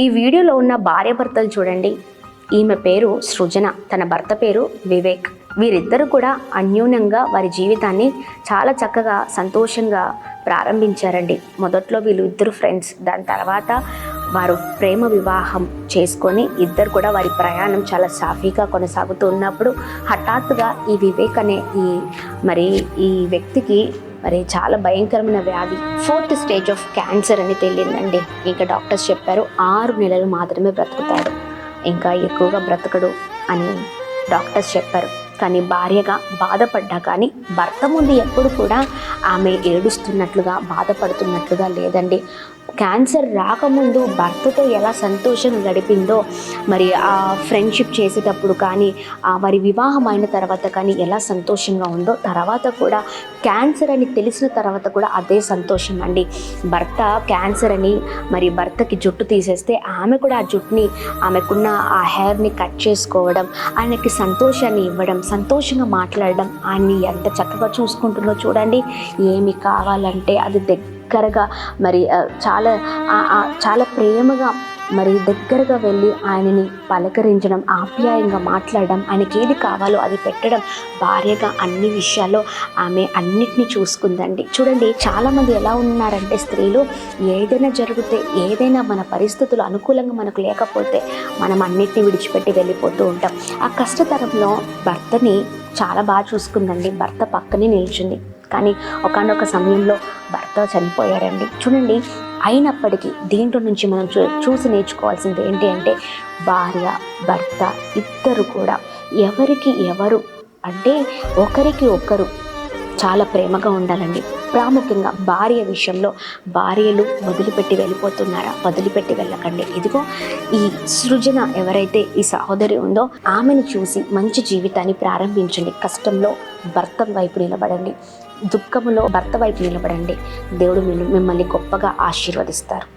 ఈ వీడియోలో ఉన్న భార్యాభర్తలు చూడండి. ఈమె పేరు సృజన, తన భర్త పేరు వివేక్. వీరిద్దరూ కూడా అన్యోన్యంగా వారి జీవితాన్ని చాలా చక్కగా సంతోషంగా ప్రారంభించారండి. మొదట్లో వీళ్ళు ఇద్దరు ఫ్రెండ్స్, దాని తర్వాత వారు ప్రేమ వివాహం చేసుకొని ఇద్దరు కూడా వారి ప్రయాణం చాలా సాఫీగా కొనసాగుతూ ఉన్నప్పుడు హఠాత్తుగా ఈ వివేక్ అనే ఈ వ్యక్తికి చాలా భయంకరమైన వ్యాధి 4th స్టేజ్ ఆఫ్ క్యాన్సర్ అని తెలియదండి. ఇంకా డాక్టర్స్ చెప్పారు 6 నెలలు మాత్రమే బ్రతుకుతాడు, ఇంకా ఎక్కువగా బ్రతకడు అని డాక్టర్స్ చెప్పారు. కానీ భార్యగా బాధపడ్డా కానీ భర్త ముందు ఎప్పుడు కూడా ఆమె ఏడుస్తున్నట్లుగా బాధపడుతున్నట్లుగా లేదండి. క్యాన్సర్ రాకముందు భర్తతో ఎలా సంతోషంగా గడిపిందో, ఆ ఫ్రెండ్షిప్ చేసేటప్పుడు కానీ వారి వివాహం అయిన తర్వాత కానీ ఎలా సంతోషంగా ఉందో, తర్వాత కూడా క్యాన్సర్ అని తెలిసిన తర్వాత కూడా అదే సంతోషం అండి. భర్త క్యాన్సర్ అని భర్తకి జుట్టు తీసేస్తే ఆమె కూడా ఆ జుట్టుని, ఆమెకున్న ఆ హెయిర్ని కట్ చేసుకోవడం, ఆయనకి సంతోషాన్ని ఇవ్వడం, సంతోషంగా మాట్లాడడం, ఆయన్ని ఎంత చక్కగా చూసుకుంటుందో చూడండి. ఏమి కావాలంటే అది దగ్గరగా చాలా ప్రేమగా దగ్గరగా వెళ్ళి ఆయనని పలకరించడం, ఆప్యాయంగా మాట్లాడడం, ఆయనకి ఏది కావాలో అది పెట్టడం, భార్యగా అన్ని విషయాల్లో ఆమె అన్నిటినీ చూసుకుందండి. చూడండి, చాలామంది ఎలా ఉన్నారంటే స్త్రీలు ఏదైనా జరిగితే, ఏదైనా మన పరిస్థితులు అనుకూలంగా మనకు లేకపోతే మనం అన్నిటినీ విడిచిపెట్టి వెళ్ళిపోతూ ఉంటాం. ఆ కష్టతరంలో భర్తని చాలా బాగా చూసుకుందండి. భర్త పక్కనే నిల్చుంది. కానీ ఒకానొక సమయంలో భర్త చనిపోయాడండి. చూడండి, అయినప్పటికీ దీంట్లో నుంచి మనం చూసి నేర్చుకోవాల్సింది ఏంటి అంటే, భార్య భర్త ఇద్దరు కూడా ఎవరికి ఎవరు అంటే ఒకరికి ఒకరు చాలా ప్రేమగా ఉండాలండి. ప్రాముఖ్యంగా భార్య విషయంలో భార్యలు వదిలిపెట్టి వెళ్ళిపోతున్నారా? వదిలిపెట్టి వెళ్ళకండి. ఇదిగో ఈ సృజన ఎవరైతే ఈ సహోదరి ఉందో ఆమెను చూసి మంచి జీవితాన్ని ప్రారంభించండి. కష్టంలో భర్త వైపు నిలబడండి, దుఃఖంలో భర్త వైపు నిలబడండి. దేవుడు మిమ్మల్ని గొప్పగా ఆశీర్వదిస్తారు.